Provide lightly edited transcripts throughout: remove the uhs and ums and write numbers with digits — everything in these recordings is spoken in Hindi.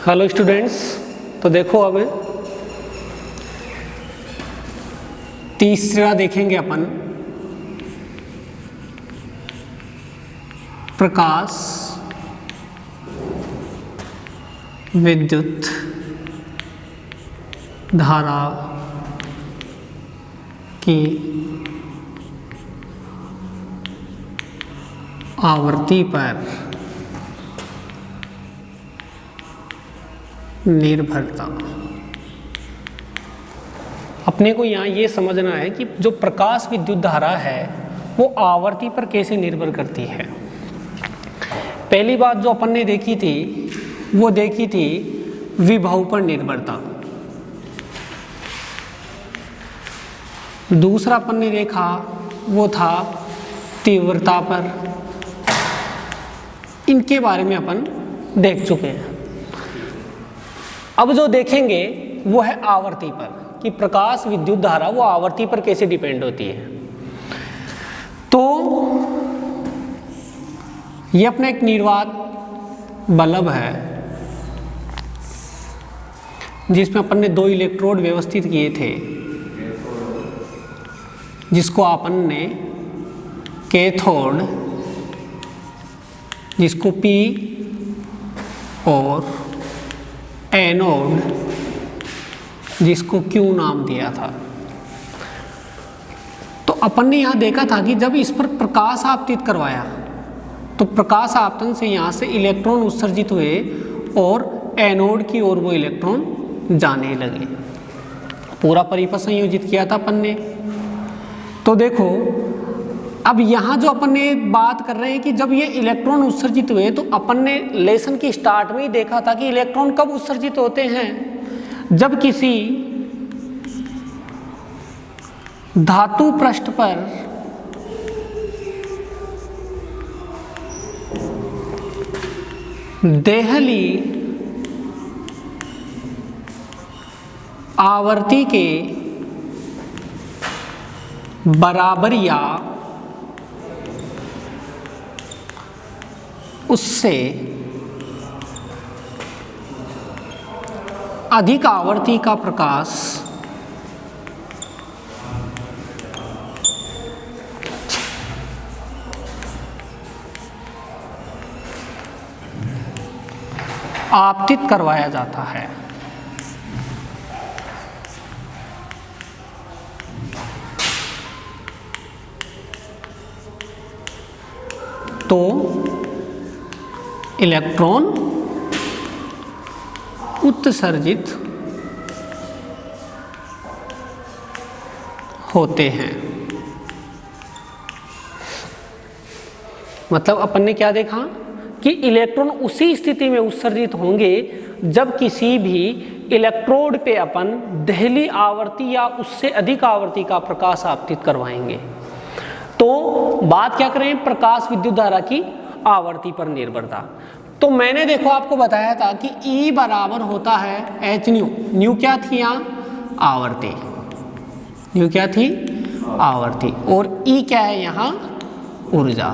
हेलो स्टूडेंट्स, तो देखो अब तीसरा देखेंगे अपन प्रकाश विद्युत धारा की आवृत्ति पर निर्भरता। अपने को यहाँ ये समझना है कि जो प्रकाश विद्युत धारा है वो आवर्ती पर कैसे निर्भर करती है। पहली बात जो अपन ने देखी थी वो देखी थी विभव पर निर्भरता। दूसरा अपन ने देखा वो था तीव्रता पर। इनके बारे में अपन देख चुके हैं। अब जो देखेंगे वो है आवर्ती पर, कि प्रकाश विद्युत धारा वो आवर्ती पर कैसे डिपेंड होती है। तो ये अपना एक निर्वात बल्ब है जिसमें अपन ने 2 इलेक्ट्रोड व्यवस्थित किए थे, जिसको अपन ने कैथोड, जिसको P और एनोड, जिसको Q नाम दिया था। तो अपन ने यहाँ देखा था कि जब इस पर प्रकाश आपतित करवाया तो प्रकाश आपतन से यहाँ से इलेक्ट्रॉन उत्सर्जित हुए और एनोड की ओर वो इलेक्ट्रॉन जाने लगे। पूरा परिपथ संयोजित किया था अपन ने। तो देखो अब यहाँ जो अपन ने बात कर रहे हैं कि जब ये इलेक्ट्रॉन उत्सर्जित हुए तो अपन ने लेसन की स्टार्ट में ही देखा था कि इलेक्ट्रॉन कब उत्सर्जित होते हैं, जब किसी धातु पृष्ठ पर देहली आवर्ती के बराबर या उससे अधिक आवर्ती का प्रकाश आपतित करवाया जाता है। तो इलेक्ट्रॉन उत्सर्जित होते हैं। मतलब अपन ने क्या देखा कि इलेक्ट्रॉन उसी स्थिति में उत्सर्जित होंगे जब किसी भी इलेक्ट्रोड पे अपन देहली आवर्ती या उससे अधिक आवर्ती का प्रकाश आपतित करवाएंगे। तो बात क्या करें, प्रकाश विद्युत धारा की आवर्ती पर निर्भरता। तो मैंने देखो आपको बताया था कि E बराबर होता है h न्यू। न्यू क्या थी यहाँ, आवर्ती। न्यू क्या थी, आवर्ती। और E क्या है यहाँ, ऊर्जा।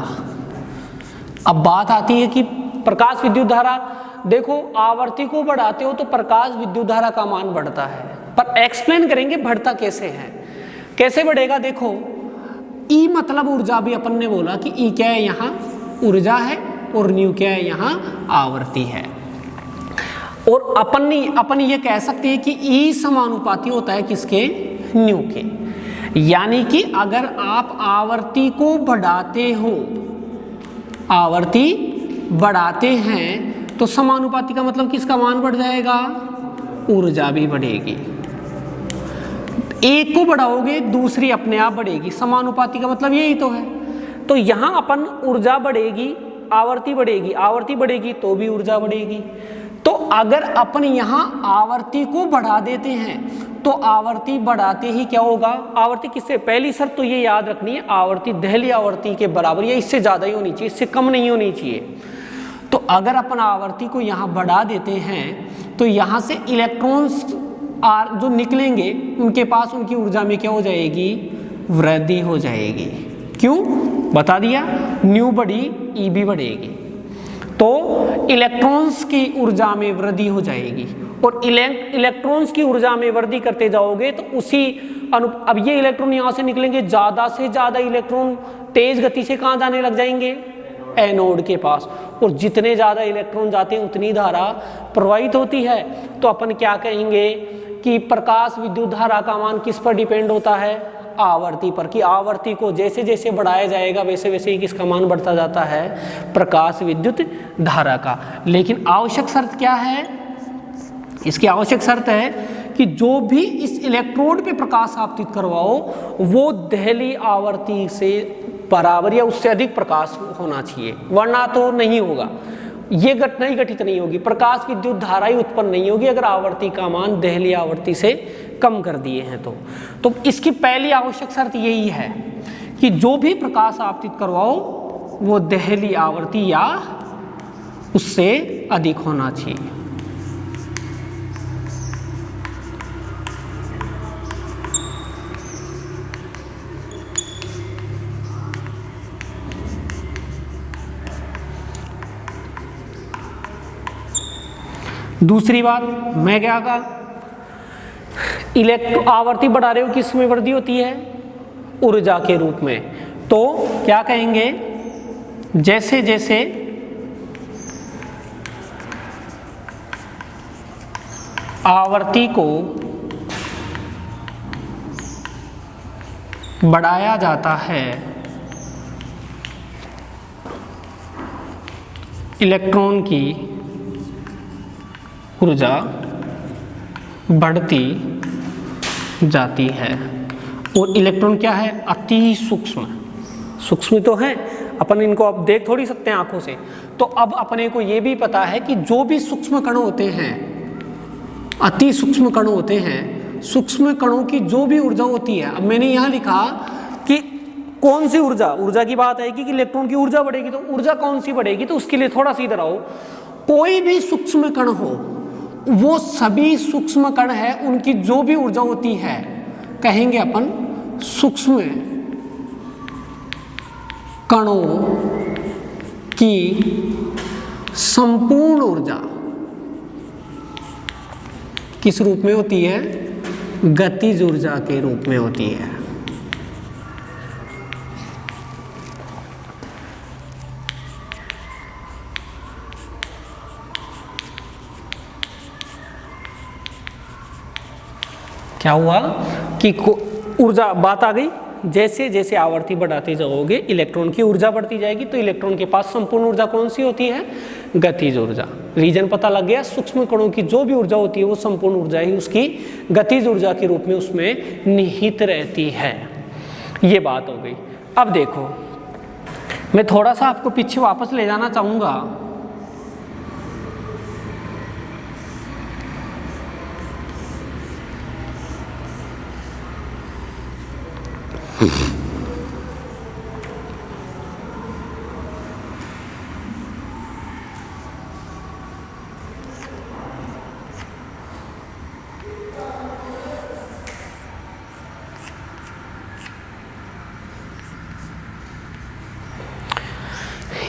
अब बात आती है कि प्रकाश विद्युत धारा, देखो आवर्ती को बढ़ाते हो तो प्रकाश विद्युत धारा का मान बढ़ता है, पर एक्सप्लेन करेंगे बढ़ता कैसे है, कैसे बढ़ेगा। देखो E मतलब ऊर्जा, भी अपन ने बोला कि E क्या है यहाँ, ऊर्जा है, और न्यू क्या है यहाँ, आवर्ती है। और अपन ये कह सकते हैं कि E समानुपाती होता है किसके, न्यू के। यानी कि अगर आप आवर्ती को बढ़ाते हो, आवर्ती बढ़ाते हैं तो समानुपाती का मतलब किसका मान बढ़ जाएगा, ऊर्जा भी बढ़ेगी। एक को बढ़ाओगे दूसरी अपने आप बढ़ेगी, समानुपाती का मतलब यही तो है। तो यहाँ अपन ऊर्जा बढ़ेगी, आवर्ती बढ़ेगी, आवर्ती बढ़ेगी तो भी ऊर्जा बढ़ेगी। तो अगर अपन यहाँ आवर्ती को बढ़ा देते हैं तो आवर्ती बढ़ाते ही क्या होगा, आवर्ती किससे, पहली शर्त तो ये याद रखनी है, आवर्ती देहली आवर्ती के बराबर या इससे ज़्यादा ही होनी चाहिए, इससे कम नहीं होनी चाहिए। तो अगर अपन आवर्ती को यहाँ बढ़ा देते हैं तो यहाँ से इलेक्ट्रॉन्स जो निकलेंगे उनके पास उनकी ऊर्जा में क्या हो जाएगी, वृद्धि हो जाएगी। क्यों, बता दिया, न्यू बढ़ी, ई भी बढ़ेगी। तो इलेक्ट्रॉन्स की ऊर्जा में वृद्धि हो जाएगी, और इलेक्ट्रॉन्स की ऊर्जा में वृद्धि करते जाओगे तो उसी अब ये इलेक्ट्रॉन यहाँ से निकलेंगे, ज़्यादा से ज़्यादा इलेक्ट्रॉन तेज गति से कहाँ जाने लग जाएंगे, एनोड के पास, और जितने ज़्यादा इलेक्ट्रॉन जाते हैं उतनी धारा प्रवाहित होती है। तो अपन क्या कहेंगे कि प्रकाश विद्युत धारा का मान किस पर डिपेंड होता है, आवर्ती पर, कि आवर्ती को जैसे जैसे बढ़ाया जाएगा वैसे वैसे ही किसका मान बढ़ता जाता है, प्रकाश विद्युत धारा का। लेकिन आवश्यक शर्त क्या है, इसकी आवश्यक शर्त है कि जो भी इस इलेक्ट्रोड पे प्रकाश आपतित करवाओ वो दहली आवर्ती से बराबर या उससे अधिक प्रकाश होना चाहिए, वरना तो नहीं होगा, ये घटना ही घटित नहीं होगी, प्रकाश विद्युत धारा ही उत्पन्न नहीं होगी अगर आवर्ती का मान दहली आवर्ती से कम कर दिए हैं तो इसकी पहली आवश्यक शर्त यही है कि जो भी प्रकाश आपतित करवाओ वो दहली आवर्ती या उससे अधिक होना चाहिए। दूसरी बात मैं क्या कहा, आवर्ती बढ़ा रहे हो किस में वृद्धि होती है, ऊर्जा के रूप में। तो क्या कहेंगे, जैसे जैसे आवर्ती को बढ़ाया जाता है इलेक्ट्रॉन की ऊर्जा बढ़ती जाती है। और इलेक्ट्रॉन क्या है, अति सूक्ष्म, सूक्ष्म तो है, अपन इनको अब देख थोड़ी सकते हैं आंखों से। तो अब अपने को ये भी पता है कि जो भी सूक्ष्म कण होते हैं, अति सूक्ष्म कण होते हैं, सूक्ष्म कणों की जो भी ऊर्जा होती है, अब मैंने यहाँ लिखा कि कौन सी ऊर्जा की बात आएगी कि इलेक्ट्रॉन की ऊर्जा बढ़ेगी, तो ऊर्जा कौन सी बढ़ेगी, तो उसके लिए थोड़ा सा इधर आओ। कोई भी सूक्ष्म कण हो, वो सभी सूक्ष्म कण है, उनकी जो भी ऊर्जा होती है कहेंगे अपन सूक्ष्म कणों की संपूर्ण ऊर्जा किस रूप में होती है, गतिज ऊर्जा के रूप में होती है। क्या हुआ कि ऊर्जा बात आ गई, जैसे जैसे आवर्ती बढ़ाते जाओगे इलेक्ट्रॉन की ऊर्जा बढ़ती जाएगी, तो इलेक्ट्रॉन के पास संपूर्ण ऊर्जा कौन सी होती है, गतिज ऊर्जा। रीजन पता लग गया, सूक्ष्म कणों की जो भी ऊर्जा होती है वो संपूर्ण ऊर्जा ही उसकी गतिज ऊर्जा के रूप में उसमें निहित रहती है। ये बात हो गई। अब देखो, मैं थोड़ा सा आपको पीछे वापस ले जाना चाहूंगा।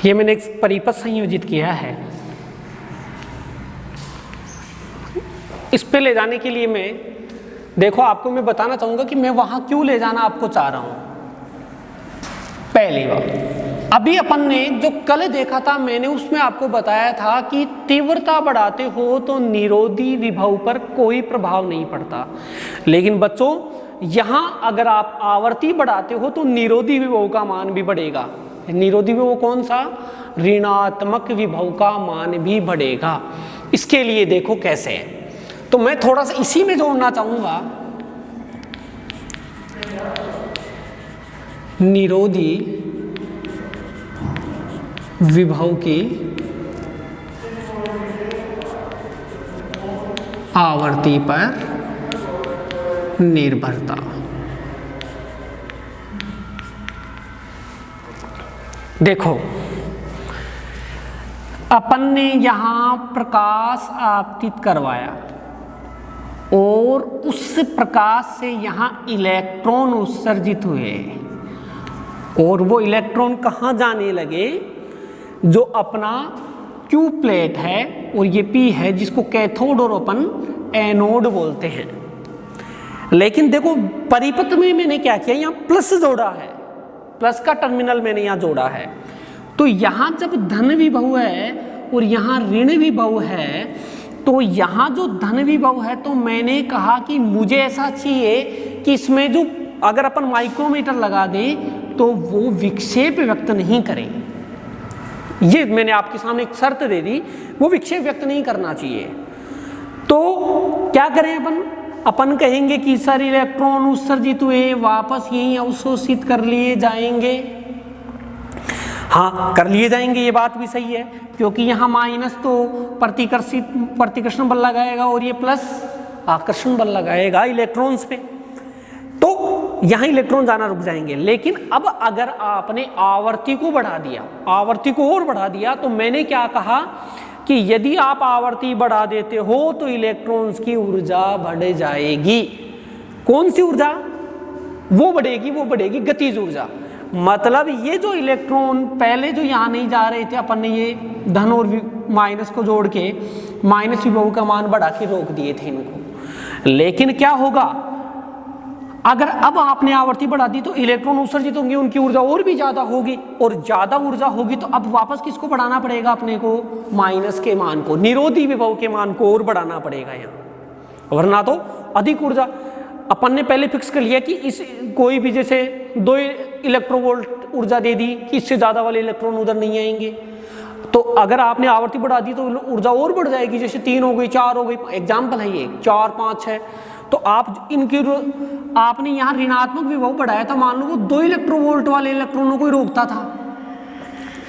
ये मैंने एक परिपथ संयोजित किया है, इस पे ले जाने के लिए मैं देखो आपको मैं बताना चाहूंगा कि मैं वहां क्यों ले जाना आपको चाह रहा हूं। पहली बात, अभी अपन ने जो कल देखा था, मैंने उसमें आपको बताया था कि तीव्रता बढ़ाते हो तो निरोधी विभव पर कोई प्रभाव नहीं पड़ता, लेकिन बच्चों यहां अगर आप आवर्ती बढ़ाते हो तो निरोधी विभव का मान भी बढ़ेगा। निरोधी विभव कौन सा, ऋणात्मक विभव का मान भी बढ़ेगा। इसके लिए देखो कैसे है, तो मैं थोड़ा सा इसी में जोड़ना चाहूंगा, निरोधी विभव की आवर्ती पर निर्भरता। देखो अपन ने यहां प्रकाश आपतित करवाया और उस प्रकाश से यहां इलेक्ट्रॉन उत्सर्जित हुए, और वो इलेक्ट्रॉन कहां जाने लगे, जो अपना क्यू प्लेट है और ये पी है जिसको कैथोड और अपन एनोड बोलते हैं। लेकिन देखो परिपथ में मैंने क्या किया, यहाँ प्लस जोड़ा है, प्लस का टर्मिनल मैंने यहाँ जोड़ा है। तो यहाँ जब धन विभव है और यहाँ ऋण विभव है, तो यहाँ जो धन विभव है तो मैंने कहा कि मुझे ऐसा चाहिए कि इसमें जो अगर अपन माइक्रोमीटर लगा दें तो वो विक्षेप व्यक्त नहीं करे। ये मैंने आपके सामने एक शर्त दे दी, वो विक्षेप व्यक्त नहीं करना चाहिए। तो क्या करें अपन कहेंगे कि सर इलेक्ट्रॉन उत्सर्जित हुए वापस यहीं अवशोषित कर लिए जाएंगे। हाँ, कर लिए जाएंगे, ये बात भी सही है, क्योंकि यहाँ माइनस तो प्रतिकर्षण बल लगाएगा और ये प्लस आकर्षण बल लगाएगा इलेक्ट्रॉन्स पे, तो यहाँ इलेक्ट्रॉन जाना रुक जाएंगे। लेकिन अब अगर आपने आवर्ती को बढ़ा दिया, आवर्ती को और बढ़ा दिया, तो मैंने क्या कहा कि यदि आप आवर्ती बढ़ा देते हो तो इलेक्ट्रॉन्स की ऊर्जा बढ़ जाएगी। कौन सी ऊर्जा? वो बढ़ेगी गतिज ऊर्जा। मतलब ये जो इलेक्ट्रॉन पहले जो यहाँ नहीं जा रहे थे, अपन ने ये धन और माइनस को जोड़ के माइनस विभव का मान बढ़ा के रोक दिए थे इनको। लेकिन क्या होगा, अगर अब आपने आवर्ती बढ़ा दी तो इलेक्ट्रॉन उत्सर्जित होंगे, उनकी ऊर्जा और भी ज्यादा होगी, और ज्यादा ऊर्जा होगी तो अब वापस किसको बढ़ाना पड़ेगा अपने को? माइनस के मान को, निरोधी विभव के मान को और बढ़ाना पड़ेगा यहाँ, वरना तो अधिक ऊर्जा। अपन ने पहले फिक्स कर लिया कि इस कोई भी जैसे 2 इलेक्ट्रोवोल्ट ऊर्जा दे दी कि इससे ज्यादा वाले इलेक्ट्रॉन उधर नहीं आएंगे। तो अगर आपने आवर्ती बढ़ा दी तो ऊर्जा और बढ़ जाएगी, जैसे 3 हो गई, 4 हो गई, एग्जाम्पल है ये 4, 5 है। तो आप इनकी आपने यहाँ ऋणात्मक विभव बढ़ाया था, मान लो वो 2 इलेक्ट्रोवोल्ट वाले इलेक्ट्रॉनों को ही रोकता था,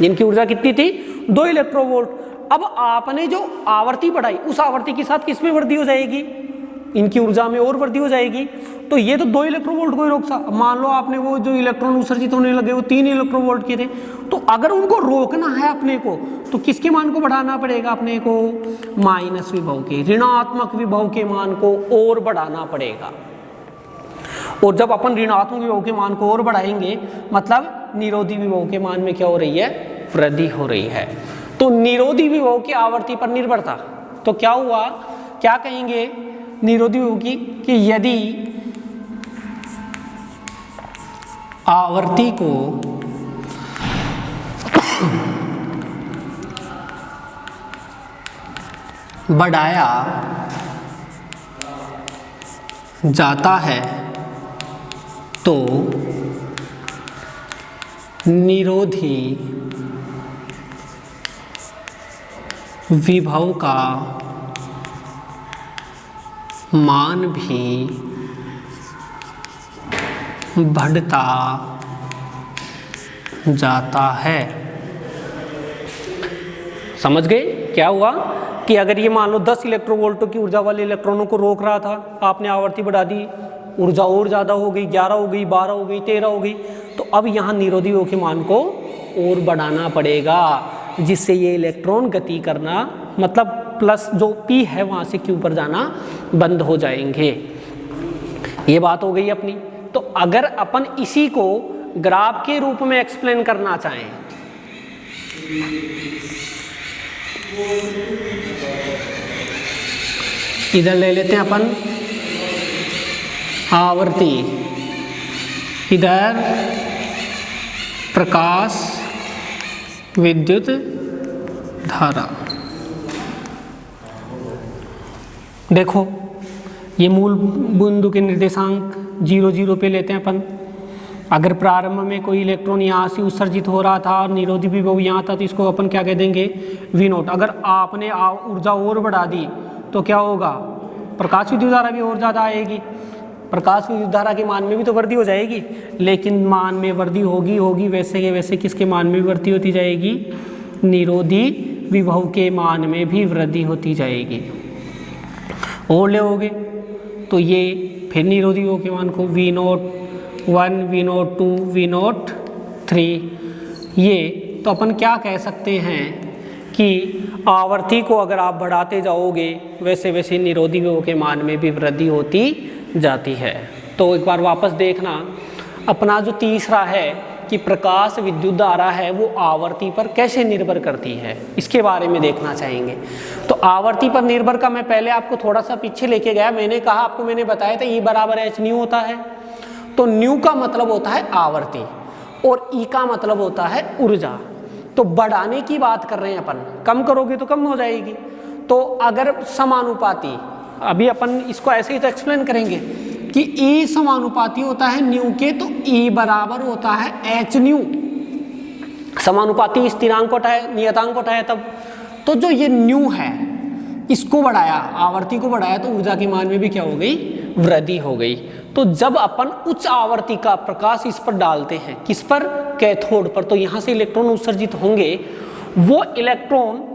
जिनकी ऊर्जा कितनी थी? 2 इलेक्ट्रोवोल्ट। अब आपने जो आवर्ती बढ़ाई, उस आवर्ती के साथ किसमें वृद्धि हो जाएगी? इनकी ऊर्जा में और वृद्धि हो जाएगी। तो ये तो 2 इलेक्ट्रोवोल्ट को ही रोक सकता। मान लो आपने वो जो इलेक्ट्रॉन उत्सर्जित होने लगे वो 3 इलेक्ट्रोवोल्ट के थे, तो अगर उनको रोकना है अपने को तो किसके मान को बढ़ाना पड़ेगा अपने को? माइनस विभव के, ऋणात्मक विभव के मान को और बढ़ाना पड़ेगा। और जब अपन ऋणात्मक विभव के मान को और बढ़ाएंगे, मतलब निरोधी विभव के मान में क्या हो रही है? वृद्धि हो रही है। तो निरोधी विभव की आवर्ती पर निर्भरता, तो क्या हुआ, क्या कहेंगे निरोधी विभव की, कि यदि आवर्ती को बढ़ाया जाता है तो निरोधी विभव का मान भी बढ़ता जाता है। समझ गए क्या हुआ? कि अगर ये मान लो 10 इलेक्ट्रोवोल्टों की ऊर्जा वाले इलेक्ट्रॉनों को रोक रहा था, आपने आवर्ती बढ़ा दी, ऊर्जा और ज़्यादा हो गई, 11 हो गई, 12 हो गई, 13 हो गई, तो अब यहाँ निरोधी विभव के मान को और बढ़ाना पड़ेगा, जिससे ये इलेक्ट्रॉन गति करना, मतलब प्लस जो P है वहाँ से Q पर जाना बंद हो जाएंगे। ये बात हो गई अपनी। तो अगर अपन इसी को ग्राफ के रूप में एक्सप्लेन करना चाहें, इधर ले लेते हैं अपन आवर्ती, इधर प्रकाश विद्युत धारा। देखो ये मूल बिंदु के निर्देशांक 0, 0 पे लेते हैं अपन। अगर प्रारंभ में कोई इलेक्ट्रॉन यहाँ से उत्सर्जित हो रहा था और निरोधी विभव यहाँ था, तो इसको अपन क्या कह देंगे? V0। अगर आपने ऊर्जा और बढ़ा दी तो क्या होगा? प्रकाश विद्युत धारा भी और ज़्यादा आएगी। प्रकाश विद्युत धारा के मान में भी तो वृद्धि हो जाएगी, लेकिन मान में वृद्धि होगी वैसे के वैसे किसके मान में वृद्धि होती जाएगी? निरोधी विभव के मान में भी वृद्धि होती जाएगी। और ले होगे तो ये फिर निरोधी विभव के मान को V01, V02, V03, ये तो अपन क्या कह सकते हैं कि आवर्ती को अगर आप बढ़ाते जाओगे वैसे वैसे निरोधी विभव के मान में भी वृद्धि होती जाती है। तो एक बार वापस देखना, अपना जो तीसरा है कि प्रकाश विद्युत धारा है वो आवर्ती पर कैसे निर्भर करती है, इसके बारे में देखना चाहेंगे। तो आवर्ती पर निर्भर का मैं पहले आपको थोड़ा सा पीछे लेके गया, मैंने कहा आपको, मैंने बताया था E बराबर एच न्यू होता है। तो न्यू का मतलब होता है आवर्ती और ई का मतलब होता है ऊर्जा। तो बढ़ाने की बात कर रहे हैं अपन, कम करोगे तो कम हो जाएगी। तो अगर समानुपाती, अभी अपन इसको ऐसे ही तो एक्सप्लेन करेंगे कि E समानुपाती होता है न्यू के, तो E बराबर होता है एच न्यू। समानुपाती स्थिरांक को हटाए, नियतांक को हटाया तब, तो जो ये न्यू है इसको बढ़ाया, आवर्ती को बढ़ाया, तो ऊर्जा के मान में भी क्या हो गई, वृद्धि हो गई। तो जब अपन उच्च आवर्ती का प्रकाश इस पर डालते हैं, किस पर, कैथोड पर, तो यहाँ से इलेक्ट्रॉन उत्सर्जित होंगे। वो इलेक्ट्रॉन,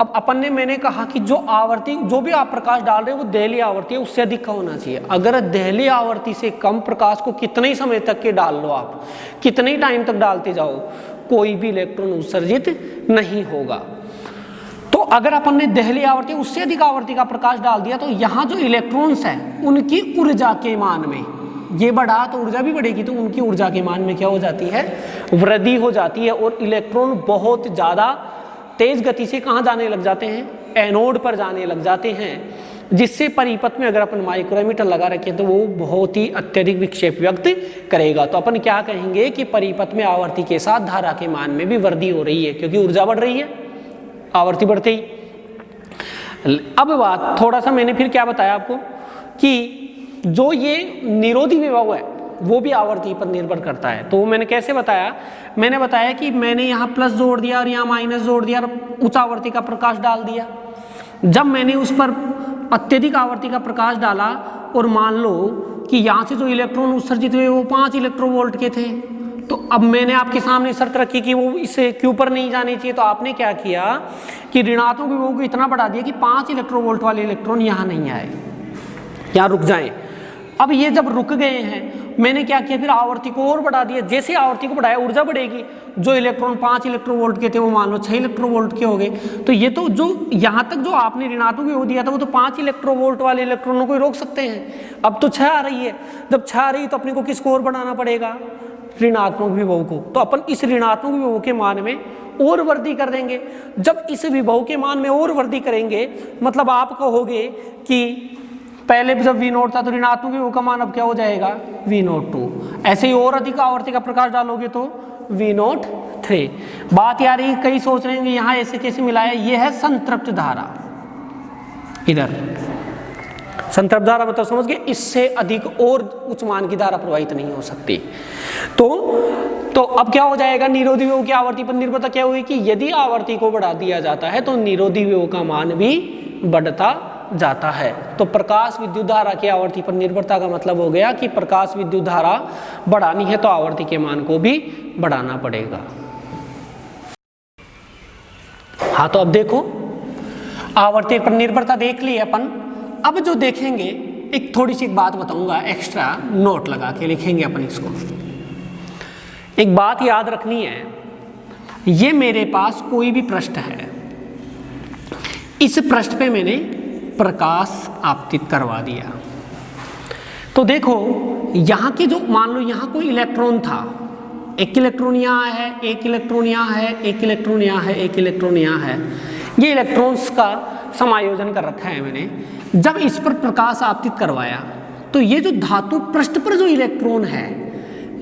अब अपन ने, मैंने कहा कि जो आवर्ती, जो भी आप प्रकाश डाल रहे हो वो दहली आवर्ती है, उससे अधिक का होना चाहिए। अगर दहली आवर्ती से कम प्रकाश को कितने ही समय तक के डाल लो आप, कितने ही टाइम तक डालते जाओ, कोई भी इलेक्ट्रॉन उत्सर्जित नहीं होगा। तो अगर अपन ने दहली आवर्ती, उससे अधिक आवर्ती का प्रकाश डाल दिया, तो यहाँ जो इलेक्ट्रॉन्स हैं उनकी ऊर्जा के मान में ये बढ़ा तो ऊर्जा भी बढ़ेगी, तो उनकी ऊर्जा के मान में क्या हो जाती है, वृद्धि हो जाती है। और इलेक्ट्रॉन बहुत ज़्यादा तेज गति से कहाँ जाने लग जाते हैं, एनोड पर जाने लग जाते हैं, जिससे परिपथ में अगर अपन माइक्रोमीटर लगा रखें तो वो बहुत ही अत्यधिक विक्षेप व्यक्त करेगा। तो अपन क्या कहेंगे कि परिपथ में आवर्ती के साथ धारा के मान में भी वृद्धि हो रही है, क्योंकि ऊर्जा बढ़ रही है आवर्ती बढ़ते ही। अब बात थोड़ा सा, मैंने फिर क्या बताया आपको कि जो ये निरोधी विभव है वो भी आवर्ती पर निर्भर करता है। तो मैंने कैसे बताया, मैंने बताया कि मैंने यहाँ प्लस जोड़ दिया और यहाँ माइनस जोड़ दिया और उच्च आवर्ती का प्रकाश डाल दिया। जब मैंने उस पर अत्यधिक आवर्ती का प्रकाश डाला और मान लो कि यहाँ से जो इलेक्ट्रॉन उत्सर्जित हुए वो 5 इलेक्ट्रोवोल्ट के थे, तो अब मैंने आपके सामने शर्त रखी कि वो इससे क्यू पर नहीं जाने चाहिए। तो आपने क्या किया कि ऋणात्मक विभव को इतना बढ़ा दिया कि 5 इलेक्ट्रोवोल्ट वाले इलेक्ट्रॉन यहाँ नहीं आए, यहाँ रुक जाएं। अब ये जब रुक गए हैं, मैंने क्या किया, फिर आवर्ती को और बढ़ा दिया। जैसे आवर्ती को बढ़ाया ऊर्जा बढ़ेगी। जो इलेक्ट्रॉन 5 इलेक्ट्रोवोल्ट के थे वो मान लो 6 इलेक्ट्रोवोल्ट के हो गए। तो ये तो जो यहाँ तक जो आपने ऋणात्मक विभव दिया था वो तो 5 इलेक्ट्रोवोल्ट वाले इलेक्ट्रॉनों को ही रोक सकते हैं। अब तो 6 आ रही है, जब 6 आ रही है तो अपने को किसको और बढ़ाना पड़ेगा, ऋणात्मक विभव को। तो अपन इस ऋणात्मक विभव के मान में और वृद्धि कर देंगे। जब इस विभव के मान में और वृद्धि करेंगे, मतलब आप कहोगे कि पहले जब V0 था तो ऋणात्मक विभव का मान अब क्या हो जाएगा, V02। ऐसे ही और अधिक आवर्ती का प्रकाश डालोगे तो V03। बात यार ये कई सोच रहे हैं यहाँ ऐसे कैसे मिला है, ये है संतृप्त धारा। इधर संतृप्त धारा मतलब समझ गए, इससे अधिक और उच्च मान की धारा प्रवाहित नहीं हो सकती। तो अब क्या हो जाएगा, निरोधी विभव की आवर्ती पर निर्भरता क्या हुई कि यदि आवर्ती को बढ़ा दिया जाता है तो निरोधी विभव का मान भी बढ़ता जाता है। तो प्रकाश विद्युत धारा की आवर्ती पर निर्भरता का मतलब हो गया कि प्रकाश विद्युत धारा बढ़ानी है तो आवर्ती के मान को भी बढ़ाना पड़ेगा। हाँ, तो अब देखो आवर्ती पर निर्भरता देख ली अपन। अब जो देखेंगे, एक थोड़ी सी बात बताऊंगा, एक्स्ट्रा नोट लगा के लिखेंगे अपन इसको। एक बात याद रखनी है, ये मेरे पास कोई भी पृष्ठ है, इस पृष्ठ पे मैंने प्रकाश आपतित करवा दिया। तो देखो यहाँ के जो, मान लो यहाँ कोई इलेक्ट्रॉन था, एक इलेक्ट्रॉन यहाँ है, एक इलेक्ट्रॉन यहाँ है, एक इलेक्ट्रॉन यहाँ है, एक इलेक्ट्रॉन यहाँ है। ये इलेक्ट्रॉन्स का समायोजन कर रखा है मैंने। जब इस पर प्रकाश आपतित करवाया तो ये जो धातु पृष्ठ पर जो इलेक्ट्रॉन है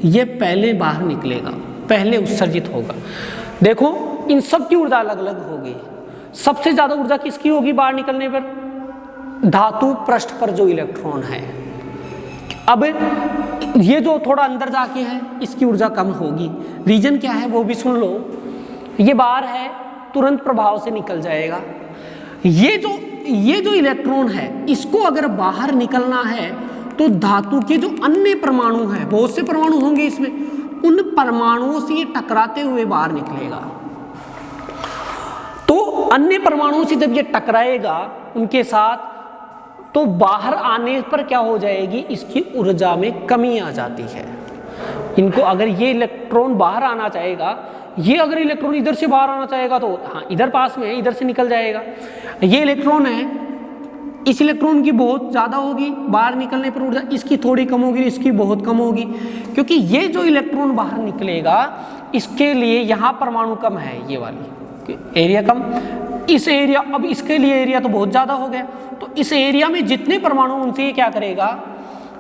ये पहले बाहर निकलेगा, पहले उत्सर्जित होगा। देखो इन सब की ऊर्जा अलग अलग होगी। सबसे ज्यादा ऊर्जा किसकी होगी बाहर निकलने पर, धातु पृष्ठ पर जो इलेक्ट्रॉन है। अब ये जो थोड़ा अंदर जाके है इसकी ऊर्जा कम होगी। रीजन क्या है वो भी सुन लो। ये बाहर है, तुरंत प्रभाव से निकल जाएगा। ये जो इलेक्ट्रॉन है इसको अगर बाहर निकलना है तो धातु के जो अन्य परमाणु हैं, बहुत से परमाणु होंगे इसमें, उन परमाणुओं से ये टकराते हुए बाहर निकलेगा। तो अन्य परमाणुओं से जब ये टकराएगा उनके साथ, तो बाहर आने पर क्या हो जाएगी, इसकी ऊर्जा में कमी आ जाती है। इनको अगर ये इलेक्ट्रॉन बाहर आना चाहेगा, ये अगर इलेक्ट्रॉन इधर से बाहर आना चाहेगा तो हाँ इधर पास में है, इधर से निकल जाएगा। ये इलेक्ट्रॉन है, इस इलेक्ट्रॉन की बहुत ज़्यादा होगी बाहर निकलने पर ऊर्जा, इसकी थोड़ी कम होगी, इसकी बहुत कम होगी, क्योंकि ये जो इलेक्ट्रॉन बाहर निकलेगा इसके लिए यहाँ परमाणु कम है, ये वाली एरिया कम, इस एरिया, अब इसके लिए एरिया तो बहुत ज़्यादा हो गया, तो इस एरिया में जितने परमाणु उनसे ये क्या करेगा,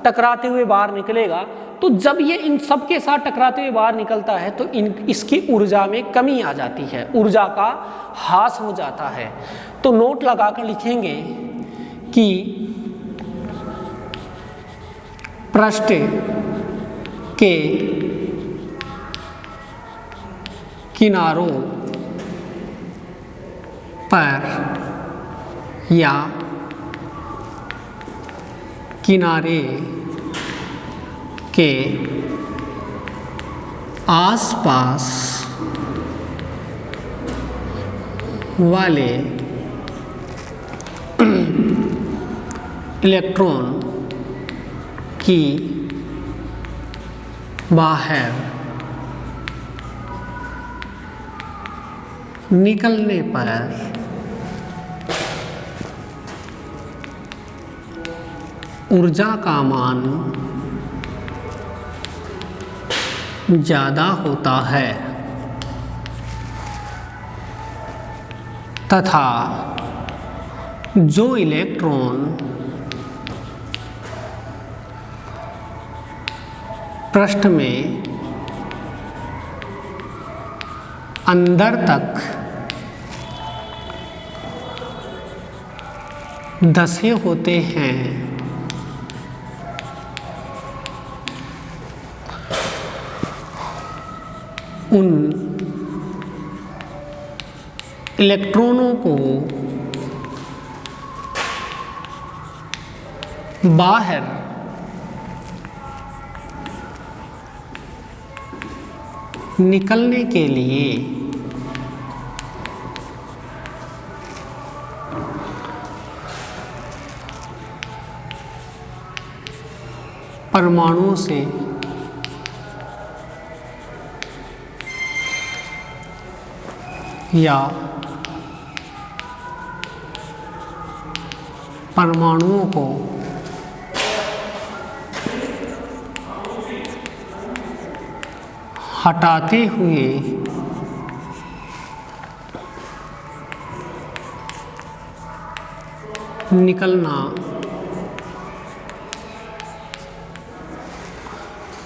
टकराते हुए बाहर निकलेगा। तो जब ये इन सब के साथ टकराते हुए बाहर निकलता है तो इसकी ऊर्जा में कमी आ जाती है, ऊर्जा का ह्रास हो जाता है। तो नोट लगाकर लिखेंगे कि पृष्ठ के किनारों पर या किनारे के आसपास वाले इलेक्ट्रॉन की बाहर निकलने पर ऊर्जा का मान ज़्यादा होता है तथा जो इलेक्ट्रॉन पृष्ठ में अंदर तक धंसे होते हैं उन इलेक्ट्रॉनों को बाहर निकलने के लिए परमाणुओं से या परमाणुओं को हटाते हुए निकलना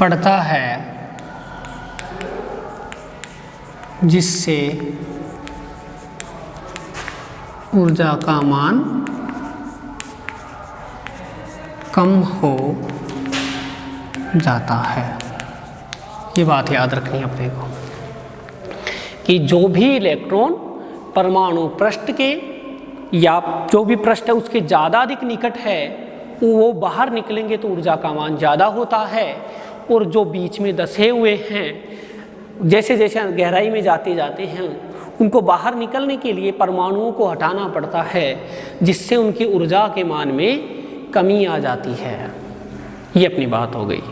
पड़ता है, जिससे ऊर्जा का मान कम हो जाता है। ये बात याद रखनी है अपने को कि जो भी इलेक्ट्रॉन परमाणु पृष्ठ के या जो भी पृष्ठ है उसके ज़्यादा अधिक निकट है वो बाहर निकलेंगे तो ऊर्जा का मान ज़्यादा होता है, और जो बीच में धंसे हुए हैं जैसे जैसे गहराई में जाते जाते हैं उनको बाहर निकलने के लिए परमाणुओं को हटाना पड़ता है, जिससे उनकी ऊर्जा के मान में कमी आ जाती है। ये अपनी बात हो गई।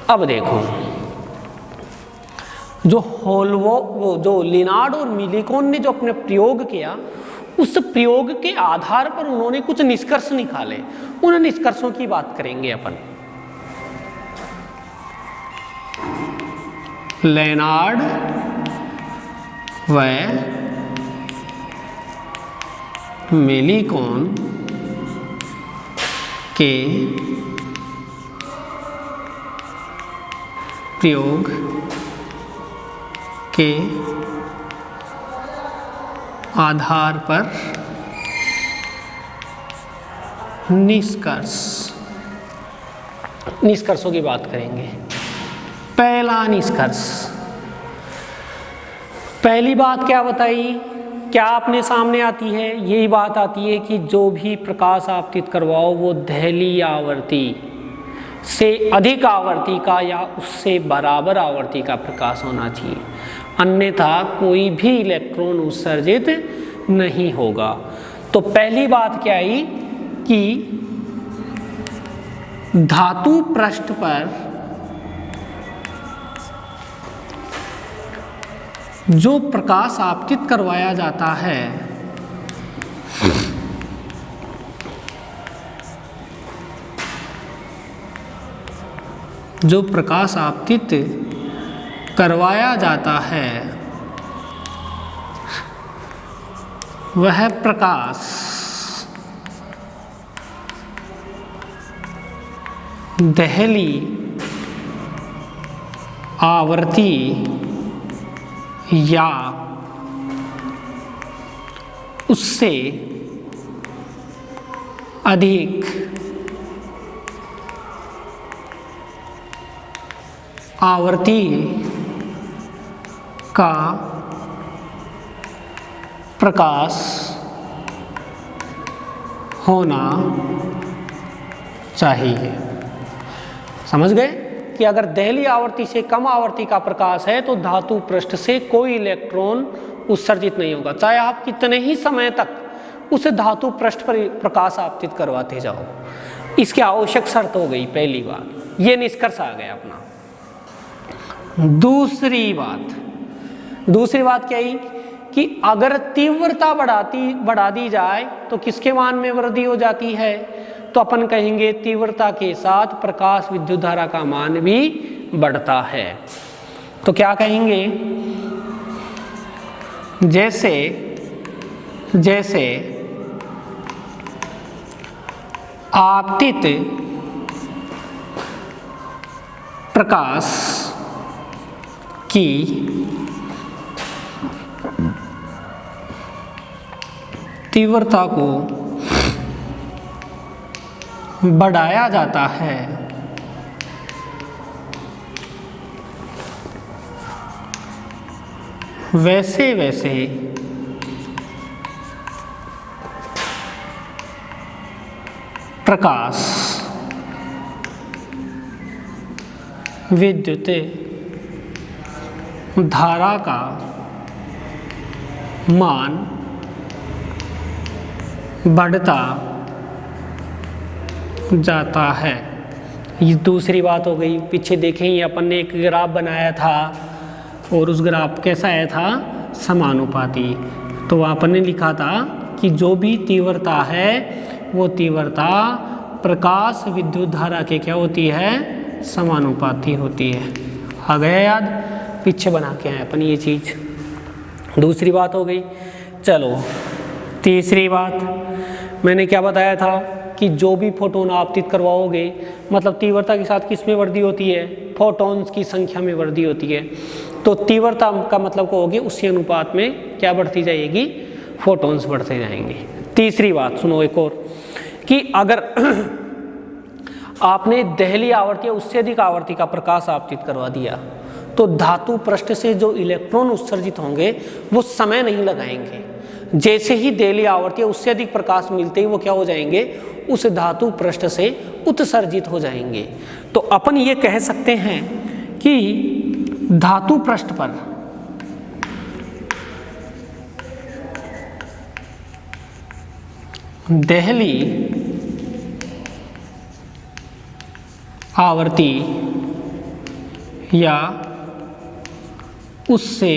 अब देखो जो लिनार्ड और मिलिकॉन ने जो अपने प्रयोग किया उस प्रयोग के आधार पर उन्होंने कुछ निष्कर्ष निकाले, उन निष्कर्षों की बात करेंगे अपन। लिनार्ड व मिलिकॉन के प्रयोग के आधार पर निष्कर्षों की बात करेंगे। पहला निष्कर्ष, पहली बात क्या बताई, क्या अपने सामने आती है, यही बात आती है कि जो भी प्रकाश आपतित करवाओ वो दहली आवर्ती से अधिक आवर्ती का या उससे बराबर आवर्ती का प्रकाश होना चाहिए, अन्यथा कोई भी इलेक्ट्रॉन उत्सर्जित नहीं होगा। तो पहली बात क्या आई कि धातु पृष्ठ पर जो प्रकाश आपतित करवाया जाता है जो प्रकाश आपतित करवाया जाता है वह प्रकाश देहली आवृत्ति या उससे अधिक आवृत्ति का प्रकाश होना चाहिए। समझ गए कि अगर देहली आवृत्ति से कम आवृत्ति का प्रकाश है तो धातु पृष्ठ से कोई इलेक्ट्रॉन उत्सर्जित नहीं होगा, चाहे आप कितने ही समय तक उसे धातु पृष्ठ पर प्रकाश आपतित करवाते जाओ। इसकी आवश्यक शर्त हो गई पहली बात, ये निष्कर्ष आ गया अपना। दूसरी बात क्या ही कि अगर तीव्रता बढ़ा दी जाए तो किसके मान में वृद्धि हो जाती है, तो अपन कहेंगे तीव्रता के साथ प्रकाश विद्युत धारा का मान भी बढ़ता है। तो क्या कहेंगे, जैसे जैसे आपतित प्रकाश की तीव्रता को बढ़ाया जाता है वैसे वैसे प्रकाश विद्युत धारा का मान बढ़ता जाता है। ये दूसरी बात हो गई। पीछे देखें ये अपन ने एक ग्राफ बनाया था और उस ग्राफ कैसा आया था, समानुपाती। तो अपन ने लिखा था कि जो भी तीव्रता है वो तीव्रता प्रकाश विद्युत धारा के क्या होती है, समानुपाती होती है। आ गया याद, पीछे बना के आए अपन ये चीज़। दूसरी बात हो गई। चलो तीसरी बात मैंने क्या बताया था कि जो भी फोटोन आपतित करवाओगे, मतलब तीव्रता के साथ किस में वृद्धि होती है, फोटॉन्स की संख्या में वृद्धि होती है। तो तीव्रता का मतलब को होगी उसी अनुपात में क्या बढ़ती जाएगी, फोटॉन्स बढ़ते जाएंगे। तीसरी बात सुनो एक और, कि अगर आपने देहली आवर्ती या उससे अधिक आवर्ती का प्रकाश आपतित करवा दिया तो धातु पृष्ठ से जो इलेक्ट्रॉन उत्सर्जित होंगे वो समय नहीं लगाएंगे। जैसे ही देहली आवर्ती या उससे अधिक प्रकाश मिलते ही वो क्या हो जाएंगे, उस धातु पृष्ठ से उत्सर्जित हो जाएंगे। तो अपन ये कह सकते हैं कि धातु पृष्ठ पर देहली आवर्ती या उससे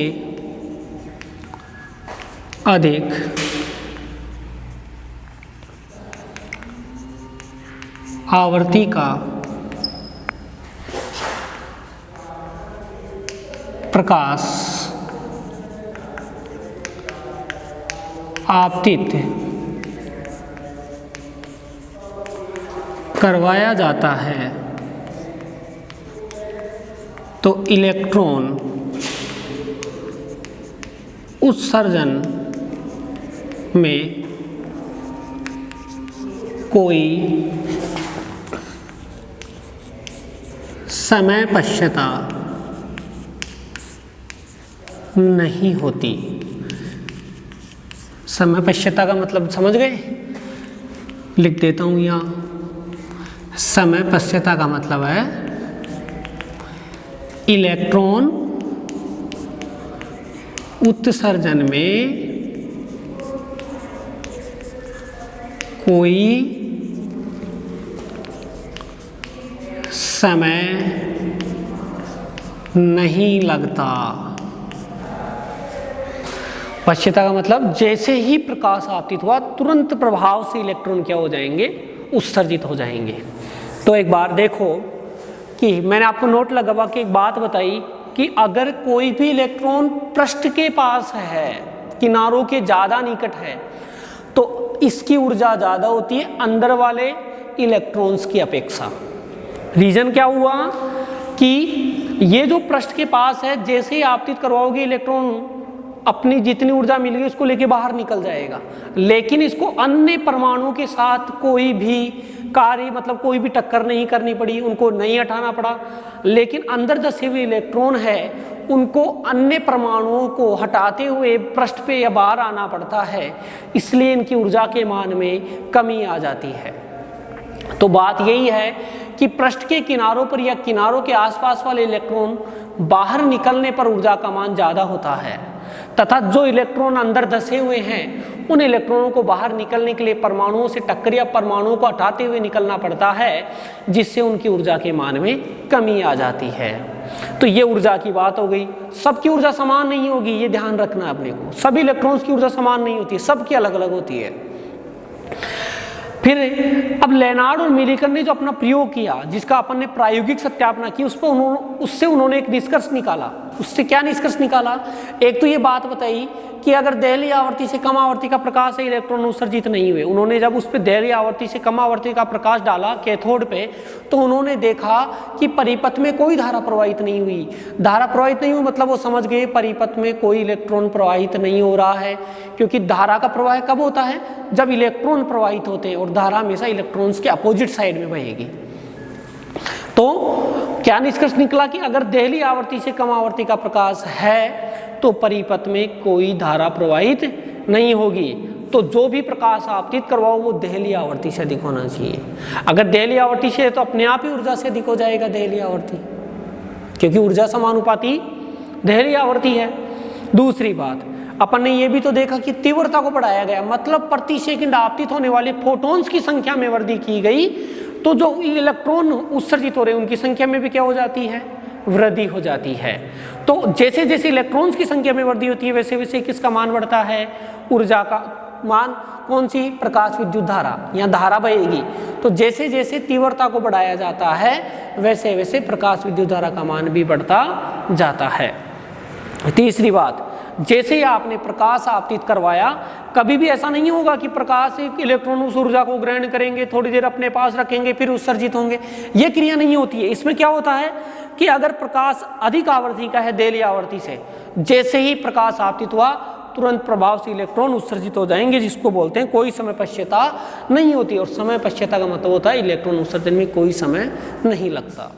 अधिक आवर्ती का प्रकाश आपतित करवाया जाता है तो इलेक्ट्रॉन उत्सर्जन में कोई समय पश्यता नहीं होती। समय पश्यता का मतलब समझ गए, लिख देता हूं यहाँ। समय पश्यता का मतलब है इलेक्ट्रॉन उत्सर्जन में कोई समय नहीं लगता। पश्यता का मतलब जैसे ही प्रकाश आपतित हुआ तुरंत प्रभाव से इलेक्ट्रॉन क्या हो जाएंगे, उत्सर्जित हो जाएंगे। तो एक बार देखो कि मैंने आपको नोट लगवा के एक बात बताई कि अगर कोई भी इलेक्ट्रॉन पृष्ठ के पास है, किनारों के ज़्यादा निकट है, तो इसकी ऊर्जा ज़्यादा होती है अंदर वाले इलेक्ट्रॉन्स की अपेक्षा। रीजन क्या हुआ कि ये जो पृष्ठ के पास है, जैसे ही आपतित करवाओगे इलेक्ट्रॉन अपनी जितनी ऊर्जा मिल गई उसको लेके बाहर निकल जाएगा, लेकिन इसको अन्य परमाणुओं के साथ कोई भी कार्य मतलब कोई भी टक्कर नहीं करनी पड़ी, उनको नहीं हटाना पड़ा। लेकिन अंदर धसे हुए इलेक्ट्रॉन है उनको अन्य परमाणुओं को हटाते हुए पृष्ठ पे या बाहर आना पड़ता है, इसलिए इनकी ऊर्जा के मान में कमी आ जाती है। तो बात यही है कि पृष्ठ के किनारों पर या किनारों के आसपास वाले इलेक्ट्रॉन बाहर निकलने पर ऊर्जा का मान ज़्यादा होता है, तथा जो इलेक्ट्रॉन अंदर धसे हुए हैं उन इलेक्ट्रॉनों को बाहर निकलने के लिए परमाणुओं से टक्कर या परमाणुओं को हटाते हुए निकलना पड़ता है, जिससे उनकी ऊर्जा के मान में कमी आ जाती है। तो ये ऊर्जा की बात हो गई। सबकी ऊर्जा समान नहीं होगी, ये ध्यान रखना अपने को। सभी इलेक्ट्रॉन्स की ऊर्जा समान नहीं होती है, सबकी अलग अलग होती है। फिर अब लेनार्ड और मिलिकन ने जो अपना प्रयोग किया, जिसका अपन ने प्रायोगिक सत्यापन की, उससे उन्होंने एक निष्कर्ष निकाला। उससे क्या निष्कर्ष निकाला? एक तो ये बात बताई कि अगर दहलीय आवृत्ति से कम आवृत्ति का प्रकाश है इलेक्ट्रॉन उत्सर्जित नहीं हुए। उन्होंने जब उस पर दहलीय आवृत्ति से कम आवृत्ति का प्रकाश डाला कैथोड पे, तो उन्होंने देखा कि परिपथ में कोई धारा प्रवाहित नहीं हुई। धारा प्रवाहित नहीं हुई मतलब वो समझ गए परिपथ में कोई इलेक्ट्रॉन प्रवाहित नहीं हो रहा है, क्योंकि धारा का प्रवाह कब होता है? जब इलेक्ट्रॉन प्रवाहित होते हैं, और धारा हमेशा इलेक्ट्रॉन्स के अपोजिट साइड में बहेगी। तो क्या निष्कर्ष निकला कि अगर दहलीय आवृत्ति से कम आवृत्ति का प्रकाश है तो परिपथ में कोई धारा प्रवाहित नहीं होगी। तो जो भी प्रकाश आपतित करवाओ वो दहलीय आवृत्ति से अधिक होना चाहिए। अगर दहलीय आवृत्ति से है तो अपने आप ही ऊर्जा से अधिक हो जाएगा दहलीय आवृत्ति, क्योंकि ऊर्जा समानुपाती दहलीय आवृत्ति है। दूसरी बात, अपन ने ये भी तो देखा कि तीव्रता को बढ़ाया गया, मतलब प्रति सेकंड आपतित होने वाले फोटॉन्स की संख्या में वृद्धि की गई, तो जो इलेक्ट्रॉन उत्सर्जित हो रहे हैं उनकी संख्या में भी क्या हो जाती है? वृद्धि हो जाती है। तो जैसे जैसे इलेक्ट्रॉन्स की संख्या में वृद्धि होती है वैसे वैसे किसका मान बढ़ता है? ऊर्जा का मान। कौन सी? प्रकाश विद्युत धारा या धारा बहेगी। तो जैसे जैसे तीव्रता को बढ़ाया जाता है वैसे वैसे प्रकाश विद्युत धारा का मान भी बढ़ता जाता है। तीसरी बात, जैसे ही आपने प्रकाश आपतित करवाया, कभी भी ऐसा नहीं होगा कि प्रकाश एक इलेक्ट्रॉन उस ऊर्जा को ग्रहण करेंगे, थोड़ी देर अपने पास रखेंगे, फिर उत्सर्जित होंगे। ये क्रिया नहीं होती है। इसमें क्या होता है कि अगर प्रकाश अधिक आवृत्ति का है दहलीय आवृत्ति से, जैसे ही प्रकाश आपतित हुआ तुरंत प्रभाव से इलेक्ट्रॉन उत्सर्जित हो जाएंगे, जिसको बोलते हैं कोई समय पश्चाता नहीं होती। और समय पश्चाता का मतलब होता है इलेक्ट्रॉन उत्सर्जन में कोई समय नहीं लगता।